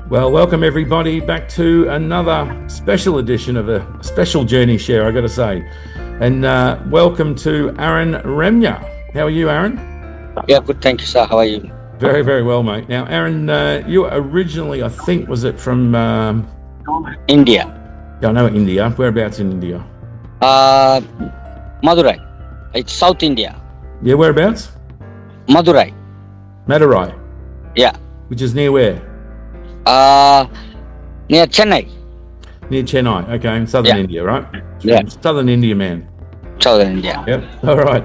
Well, welcome everybody back to another special edition of a special journey share, I got to say. And welcome to Arun Remya. How are you, Arun? Yeah, good. Thank you, sir. How are you? Very, very well, mate. Now, Arun, you originally, I think, was it from... India. I know India. Whereabouts in India? Madurai. It's South India. Yeah, whereabouts? Madurai. Madurai. Yeah. Which is near where? Near Chennai. Near Chennai. Okay, in southern India, right? Yeah. Southern India, man. Southern India. Yep. All right.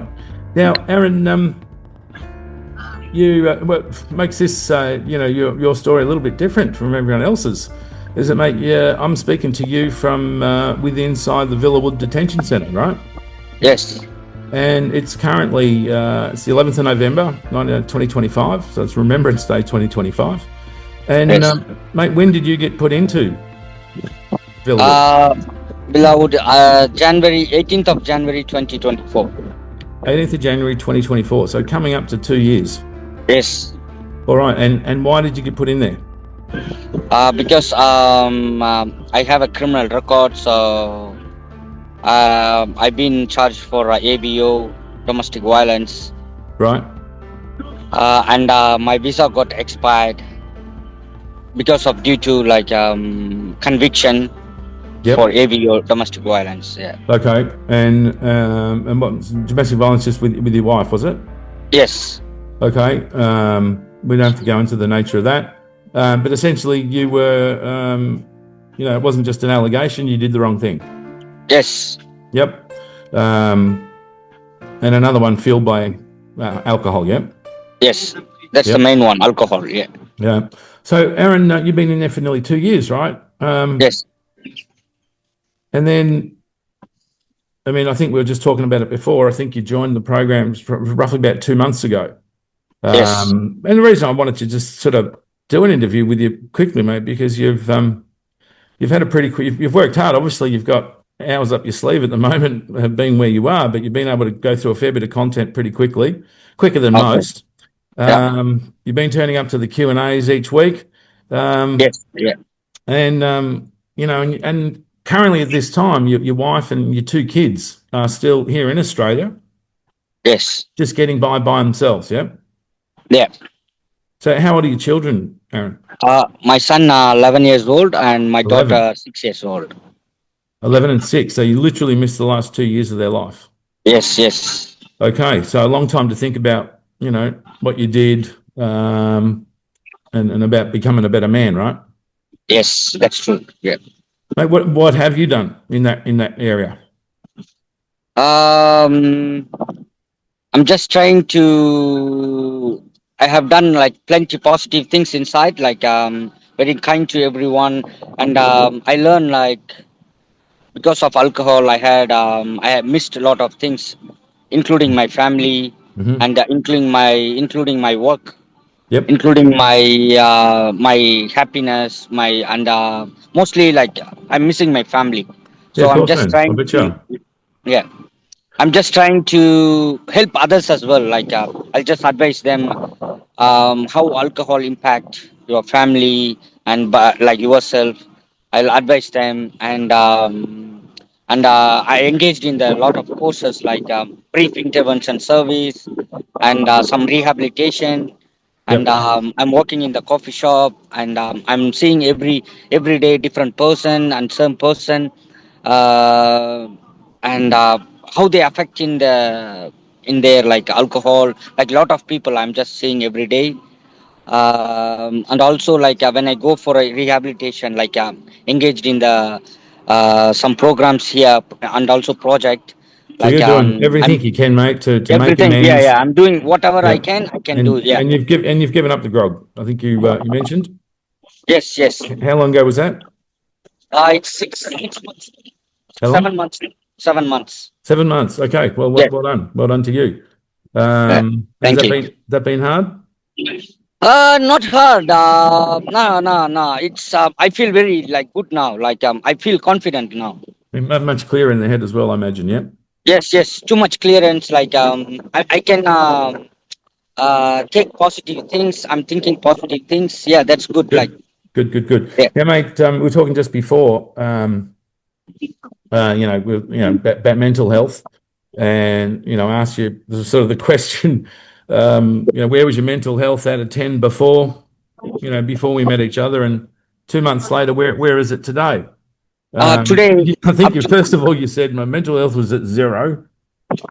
Now, Arun, what makes this, your story a little bit different from everyone else's is it, mate? Yeah, I'm speaking to you from inside the Villawood Detention Centre, right? Yes. And it's currently it's the 11th of November, 2025. So it's Remembrance Day 2025. And Yes. mate, when did you get put into Villawood? Villawood, 18th of January 2024. 18th of January 2024. So coming up to 2 years. Yes. All right. And why did you get put in there? Because I have a criminal record, so I've been charged for ABO, domestic violence. Right. And my visa got expired because of due to conviction for ABO, domestic violence. Yeah. Okay. And what domestic violence just with your wife, was it? Yes. Okay. We don't have to go into the nature of that. But essentially you were, it wasn't just an allegation, you did the wrong thing. Yes. Yep. And another one fueled by alcohol, yep? Yes. That's the main one, alcohol, yeah. Yeah. So, Arun, you've been in there for nearly 2 years, right? Yes. And then, I think we were just talking about it before. I think you joined the program roughly about 2 months ago. Yes. And the reason I wanted to just sort of do an interview with you quickly, mate, because you've had a pretty quick, you've worked hard. Obviously, you've got hours up your sleeve at the moment, being where you are, but you've been able to go through a fair bit of content pretty quickly, quicker than most. You've been turning up to the Q&As each week. Yes. Yeah. And, and currently at this time, your wife and your 2 kids are still here in Australia. Yes. Just getting by themselves, yeah? Yeah. So how old are your children, Arun? My son 11 years old and my 11. daughter 6 years old. 11 and 6. So you literally missed the last 2 years of their life. Yes, yes. Okay, so a long time to think about, what you did, and about becoming a better man, right? Yes, that's true. Yeah. Mate, what have you done in that area? I'm just trying to. I have done plenty positive things inside, very kind to everyone, and I learned because of alcohol, I have missed a lot of things, including my family, and including my work, including my happiness, mostly I'm missing my family. So I'm just trying to, I'm just trying to help others as well. I'll just advise them how alcohol impact your family and like yourself. I'll advise them, and I engaged in a lot of courses brief intervention service and some rehabilitation. And I'm working in the coffee shop, and I'm seeing every day different person and same person, and how they affect in their alcohol. A lot of people I'm just seeing every day. And also when I go for a rehabilitation, engaged in the some programs here and also project. So you're doing everything you can, mate, to make Everything, amends. yeah. I'm doing whatever I can do. Yeah. And you've given up the grog. I think you mentioned. Yes. How long ago was that? It's 6 months. 7 months. 7 months. 7 months. Okay. Well, well done. Well done to you. Thank you. That been hard? Not hard. No. It's I feel very good now. I feel confident now. Much clearer in the head as well, I imagine. Yeah. Yes. Too much clearance. I can take positive things. I'm thinking positive things. Yeah, that's good. Good, good, good. Yeah. Yeah, mate. We were talking just before. About mental health, and asked you sort of the question. Where was your mental health out of 10 before? Before we met each other, and 2 months later, where is it today? Today, I think up you to, first of all you said my mental health was at zero,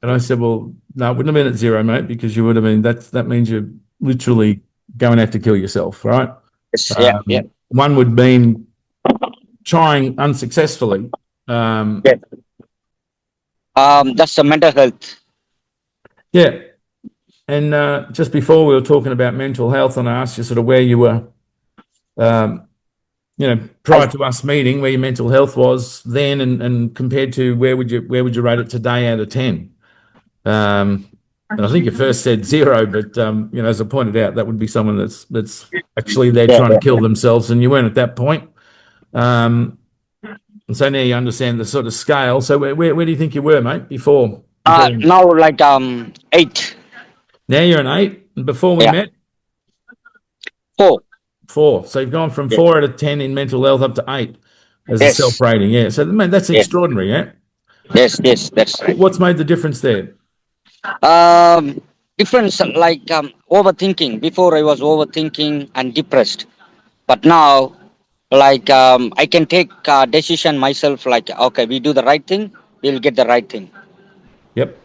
and I said, well, no, it wouldn't have been at zero, mate, because you would have been that means you're literally going to have to kill yourself, right? yes, yeah, yeah, One would mean trying unsuccessfully. yeah. That's the mental health. Yeah, and just before we were talking about mental health, and I asked you sort of where you were, um, prior I, to us meeting, where your mental health was then, and compared to where would you rate it today out of 10? And I think you first said zero, but as I pointed out, that would be someone that's actually there yeah, trying to yeah. kill themselves, and you weren't at that point. Um, and so now you understand the sort of scale. So where do you think you were, mate, before? Now like 8, Now you're an 8, and before we yeah, met, 4. 4. So you've gone from Yeah. 4 out of 10 in mental health up to 8 as a self Yes, rating. Yeah. So man, that's yeah, extraordinary. Yeah. yes, yes. That's right. What's made the difference there? Um, Difference like overthinking. Before I was overthinking and depressed, but now like I can take decision myself. Like okay, we do the right thing, we'll get the right thing. Yep. Yep.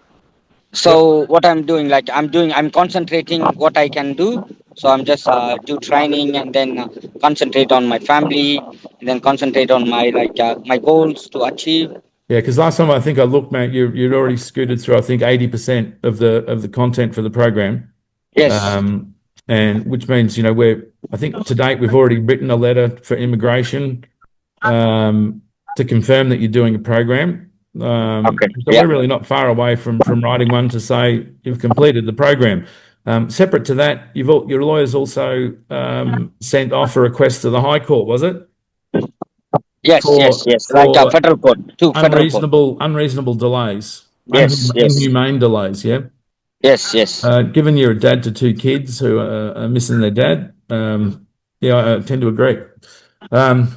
So what I'm doing, like I'm concentrating what I can do. So I'm just do training and then concentrate on my family, and then concentrate on my my goals to achieve. Yeah. Because last time I think I looked, mate, you'd already scooted through, I think, 80% of the content for the program. Yes. Um, and which means, I think to date we've already written a letter for immigration to confirm that you're doing a program. Okay. So Yeah. we're really not far away from writing one to say you've completed the program. Separate to that, your lawyers also sent off a request to the High Court, was it, Yes. Yes. for Yes. Like for federal court. Two federal court. unreasonable delays, Yes. Yes. inhumane delays? Yeah. Yes. Yes. Given you're a dad to 2 kids who are missing their dad, yeah, I tend to agree. An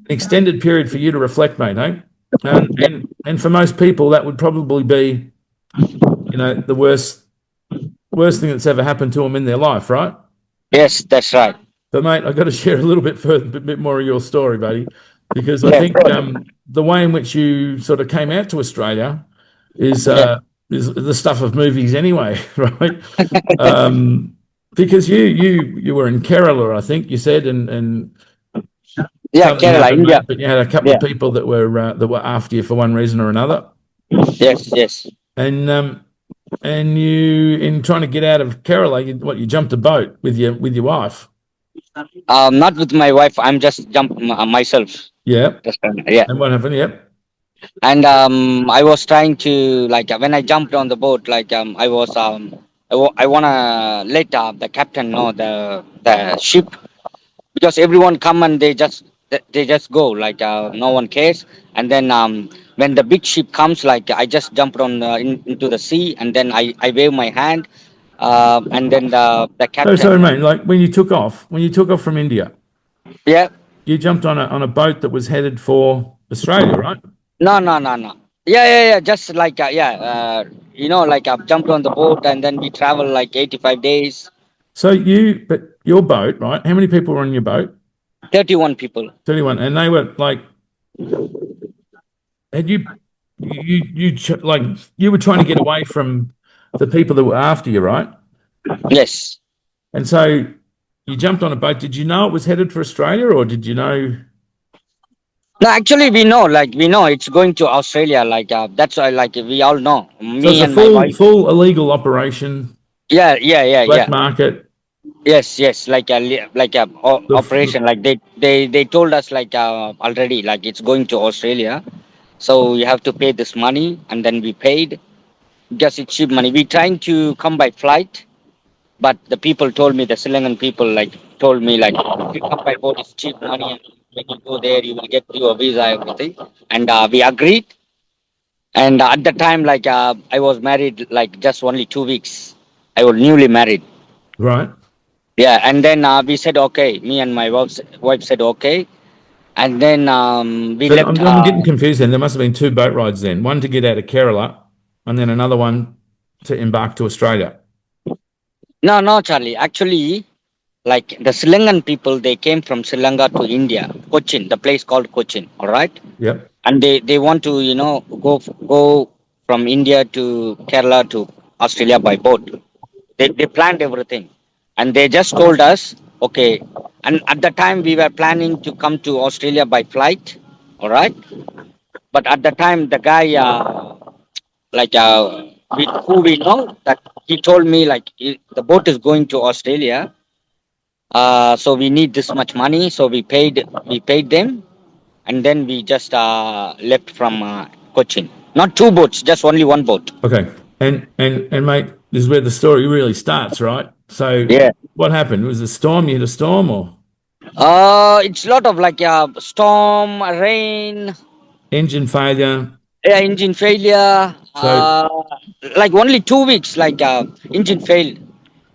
extended period for you to reflect, mate, eh? And Yeah. and for most people, that would probably be, the worst thing that's ever happened to them in their life, right? Yes. That's right. But mate, I've got to share a little bit further, a bit more of your story, buddy, because I Yeah. think the way in which you sort of came out to Australia is Yeah. is the stuff of movies anyway, right? Um, because you were in Kerala, I think you said, and Yeah. something Kerala, happened, India. mate. But you had a couple Yeah. of people that were after you for one reason or another, Yes. Yes. and you, in trying to get out of Kerala, you jumped a boat with your wife. Not with my wife. I'm just jump myself. Yeah. Just, yeah. And what happened? Yep. And I was trying to like when I jumped on the boat, like I was I wanna let the captain know the ship, because everyone come and they just go like no one cares. And then when the big ship comes, like I just jumped into the sea, and then I wave my hand, and then the So sorry, captain mate. Like when you took off from India, yeah. you jumped on a boat that was headed for Australia, right? No, no, no, no. Yeah, yeah, yeah. Just like like I've jumped on the boat and then we travel like 85 days. But your boat, right? How many people were on your boat? 31 people. 31, and they were like, had like you were trying to get away from the people that were after you, right? Yes. And so you jumped on a boat. Did you know it was headed for Australia, or did you know? No, actually, we know it's going to Australia. Like that's why, like we all know. So it's Me a and my wife. full illegal operation, Yeah, yeah, yeah, black yeah. market. Yes, yes. Like a The, operation. Like they told us like already like it's going to Australia, so you have to pay this money, and then we paid. Just it's cheap money. We trying to come by flight. But the people told me, the Sri Lankan people like told me like if you come by boat, it's cheap money, and when you go there, you will get your visa, everything. And we agreed. And at the time, like I was married like just only 2 weeks. I was newly married. right. Yeah, and then we said okay. Me and my wife said okay, and then we So left. I'm getting confused then. There must have been two boat rides then. One to get out of Kerala and then another one to embark to Australia. No, no, Charlie. Actually, like the Sri Lankan people, they came from Sri Lanka to India, Cochin, the place called Cochin. All right, Yep. and they want to go from India to Kerala to Australia by boat. They planned everything, and they just told us okay. And at the time we were planning to come to Australia by flight. All right, but at the time the guy like who we know that he told me like the boat is going to Australia. So we need this much money. So we paid them, and then we just left from Cochin. Not two boats, just only one boat. Okay. And mate, this is where the story really starts, right? So Yeah. what happened? Was it a storm? You had a storm or It's a lot of like storm, rain, engine failure? engine failure. So Like only 2 weeks, like engine failed,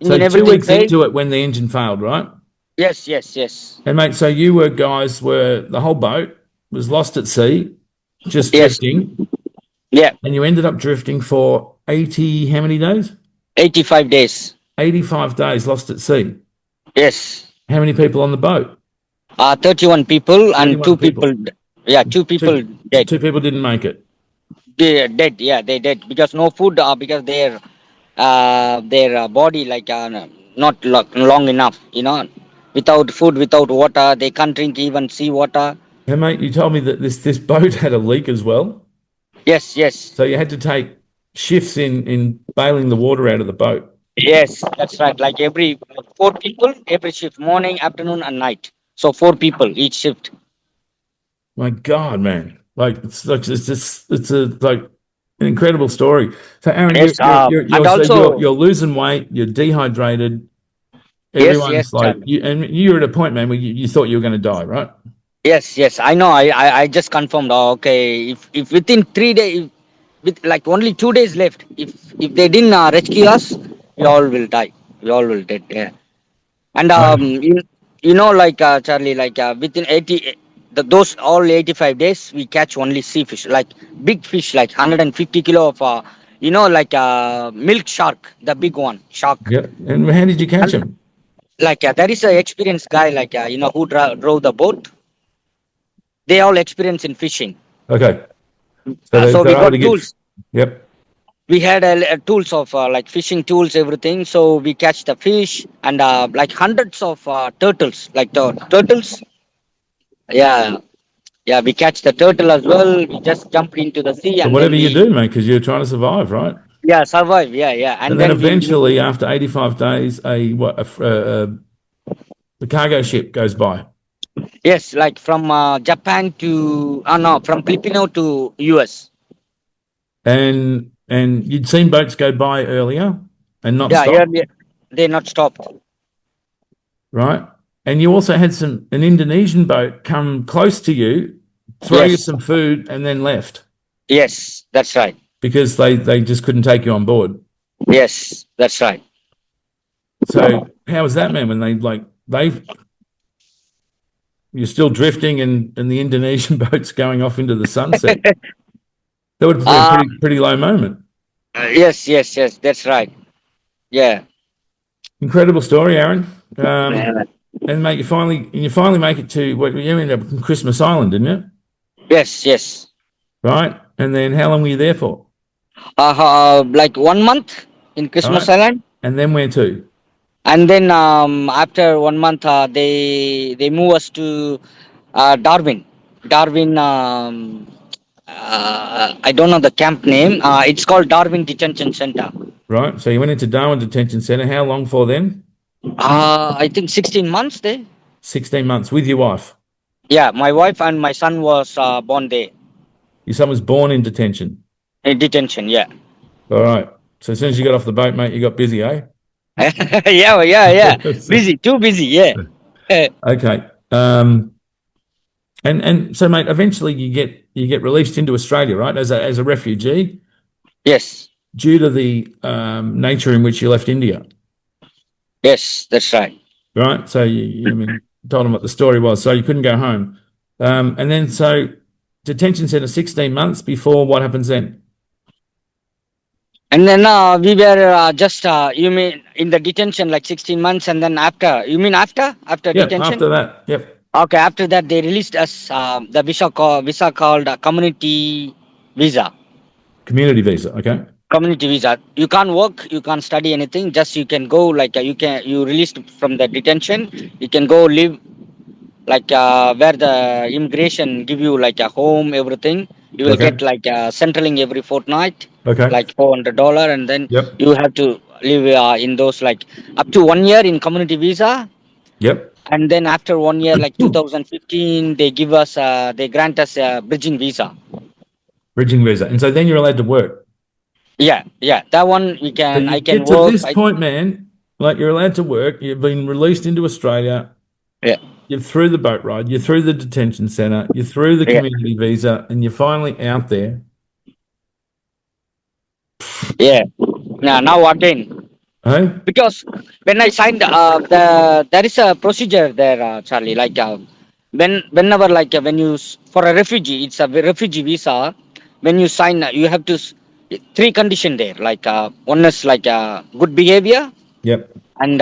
so engine two everything weeks failed. into it when the engine failed, right? Yes, yes, yes, And mate, so you were guys were the whole boat was lost at sea, just yes, drifting, yeah. and you ended up drifting for 80, how many days? 85 days. 85 days lost at sea. Yes. How many people on the boat? 31 people and 31 people. yeah, two people Two, dead. two people didn't make it. They dead, yeah, they dead because no food, because their body like not long enough, without food, without water, they can't drink even sea water. Hey, mate, you told me that this boat had a leak as well. Yes, yes, So you had to take shifts in bailing the water out of the boat. yes, that's right. Like every four people, every shift, morning, afternoon, and night. So four people each shift. My God, man. It's just it's a like an incredible story. So Aaron, Yes, and you're also losing weight, you're dehydrated. yes, yes, Everyone's like Charlie. you, and you're at a point, man, where you thought you were going to die, right? Yes, yes, I know. I just confirmed. Oh, okay, if within 3 days, with like only 2 days left, if they didn't rescue us, we all will die. We all will dead. Yeah. And Right. like Charlie, like within 80, those all 85 days, we catch only sea fish, like big fish, like 150 kilo of like milk shark, the big one shark. Yeah. And how did you catch And him? like there is a experienced guy, like who drove the boat. They all experience in fishing. Okay. So So we they're able got to get. tools. Yep. We had tools of like fishing tools, everything. So we catch the fish and like hundreds of turtles, like the turtles. Yeah, yeah. We catch the turtle as well. We just jump into the sea But and then whatever you we do, mate, because you're trying to survive, right? yeah survive. Yeah, yeah. And And then then we eventually, after 85 days, the cargo ship goes by, yes, like from Japan to no, from Filipino to US. and you'd seen boats go by earlier and not Yeah, stop, yeah. They not stopped. right? And you also had an Indonesian boat come close to you, throw you Yes, some food, and then left yes. That's right. because they just couldn't take you on board. Yes, that's right. So how was that, man? When they you're still drifting and the Indonesian boat's going off into the sunset. That would be a Uh, pretty low moment. yes, yes, yes. That's right. Yeah. Incredible story, Aaron. Yeah. And mate, you finally make it to what you ended up in Christmas Island, didn't you? Yes, yes. Right. And then how long were you there for? Like 1 month in Christmas Right. Island, And then where to? and then after 1 month, they move us to Darwin. Darwin. I don't know the camp name. It's called Darwin Detention Centre. Right. So you went into Darwin Detention Centre. How long for then? I think 16 months there. 16 months with your wife. Yeah, my wife and my son was born there Your son was born in detention. in detention. Yeah. All right. So as soon as you got off the boat, mate, you got busy, eh? Yeah, yeah, yeah. Busy, too busy. Yeah. Okay. And so, mate, eventually you get released into Australia, right? As a refugee, Yes, due to the nature in which you left India. yes, that's right. right? So I mean, told them what the story was. So you couldn't go home. And then so detention centre 16 months before what happens then? And then we were just, you mean in the detention like 16 months, and then after, you mean after Yep, detention? after that. Yep. Okay, after that they released us the visa called community visa. Community visa. Okay. Community visa. You can't work, you can't study anything. Just you can go like you released from the detention. You can go live like where the immigration give you like a home, everything. You will Okay. get like centraling every fortnight, Okay. like $400, and then Yep. you have to live in those like up to 1 year in community visa. Yep. And then after 1 year, like 2015, they give us they grant us a bridging visa. Bridging visa. And so then you're allowed to work. Yeah, that one So I you can get to work. this point, man, like you're allowed to work. You've been released into Australia. Yeah, You're through the boat ride. You're through the detention centre. You're through the yeah, community visa, and you're finally out there. yeah. Now again, Hey? because when I signed there is a procedure there, Charlie. Like whenever like when for a refugee, it's a refugee visa. When you sign, you have to three condition there. Like one is like good behavior, Yep. and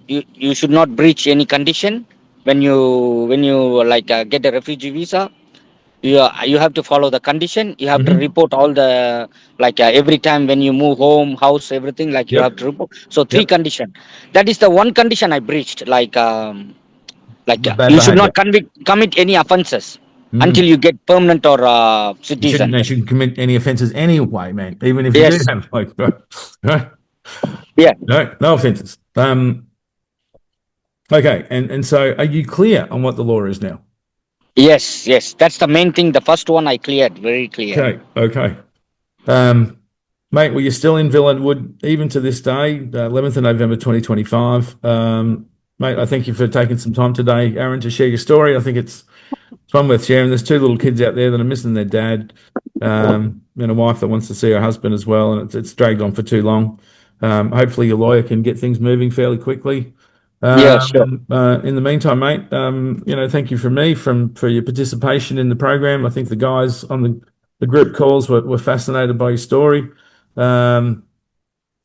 you should not breach any condition when you like get a refugee visa. You have to follow the condition. You have to Mm-hmm. report all the like every time when you move home, house, everything, like you have Yep. to report. So three Yep. condition. That is the one condition I breached. Like Bad you should behaviour. not commit any offenses until Mm. you get permanent or citizen. You shouldn't commit any offences anyway, man. Even if you do Yes. have like, right? Yeah. No offences. Okay. And so are you clear on what the law is now? Yes. Yes. That's the main thing. The first one I cleared. Very clear. Okay. Okay. Mate, well, you're still in Villawood even to this day, 11th of November 2025. Mate, I thank you for taking some time today, Aaron, to share your story. I think it's one worth sharing. There's two little kids out there that are missing their dad, and a wife that wants to see her husband as well, and it's dragged on for too long. Hopefully, your lawyer can get things moving fairly quickly. Yeah. Sure. In the meantime, mate, thank you from me for your participation in the program. I think the guys on the group calls were fascinated by your story.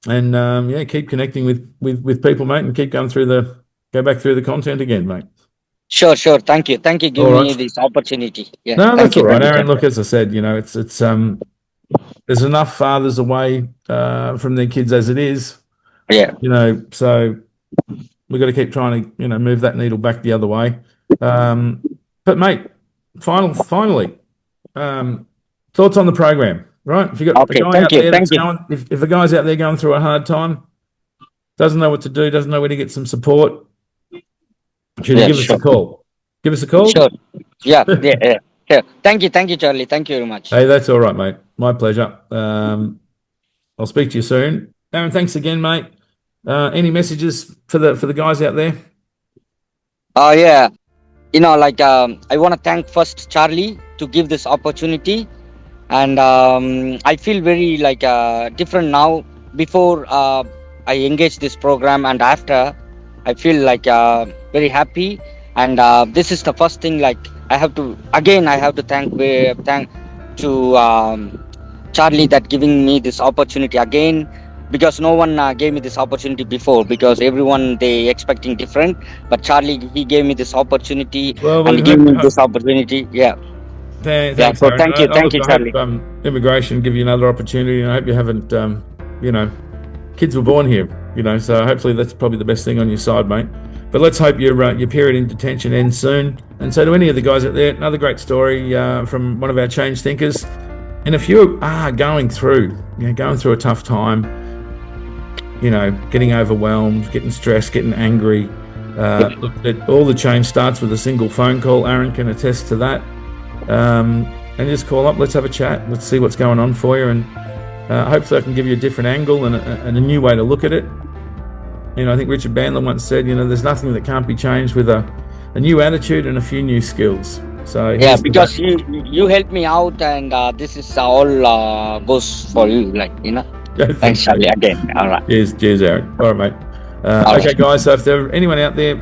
Yeah, keep connecting with people, mate, and keep go back through the content again, mate. Sure. Sure. Thank you. Thank you. Give All me right. this opportunity. Yeah. No, Thank that's you. all right, Thank you, Aaron. sir. Look, as I said, it's there's enough fathers away from their kids as it is, Yeah. so we've got to keep trying to move that needle back the other way. But mate, finally, thoughts on the program, right? If you got a Okay. guy Thank out you. there Thank that's you. going, if a guy's out there going through a hard time, doesn't know what to do, doesn't know where to get some support, should he Yeah. give us a Sure. call? Give us a call. Sure. Yeah. Yeah. Yeah. Sure. Thank you. Thank you, Charlie. Thank you very much. Hey, that's all right, mate. My pleasure. I'll speak to you soon. Aaron, thanks again, mate. Any messages for the guys out there? Yeah. I want to thank first Charlie to give this opportunity, and I feel very different now. Before I engage this program, and after, I feel very happy. And this is the first thing. Like I have to thank to Charlie that giving me this opportunity again, because no one gave me this opportunity before, because everyone they expecting different, but Charlie he gave me this opportunity Well, we and give me this opportunity. Yeah. thanks, So Aaron. thank you, I hope Charlie. immigration give you another opportunity, and I hope you haven't, kids were born here, so hopefully that's probably the best thing on your side, mate. But let's hope your period in detention ends soon. And so to any of the guys out there, another great story from one of our change thinkers. And if you are going through a tough time, getting overwhelmed, getting stressed, getting angry, look, all the change starts with a single phone call. Aaron can attest to that. And just call up. Let's have a chat. Let's see what's going on for you, and hopefully I can give you a different angle and a new way to look at it. I think Richard Bandler once said, there's nothing that can't be changed with a new attitude and a few new skills. So Yeah, because you helped me out, and this is all goes for you, Yeah, Thanks, Charlie, again. All right. Cheers, Aaron. All right, mate. All Okay, right. guys. So if there are anyone out there,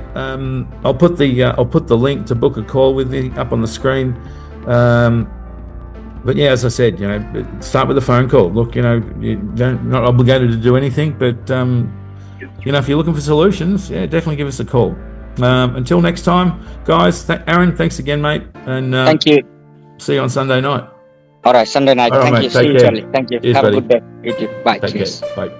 I'll put the link to book a call with me up on the screen. But yeah, as I said, start with a phone call. Look, not obligated to do anything, but if you're looking for solutions, yeah, definitely give us a call. Until next time, guys. Aaron, thanks again, mate, and Thank you. see you on Sunday night. All right, Sunday night. All right, Thank mate. you. Take See you, care. Charlie. Thank you. Cheers, Have buddy. a good day. You too. Bye. Take Cheers. care. Bye.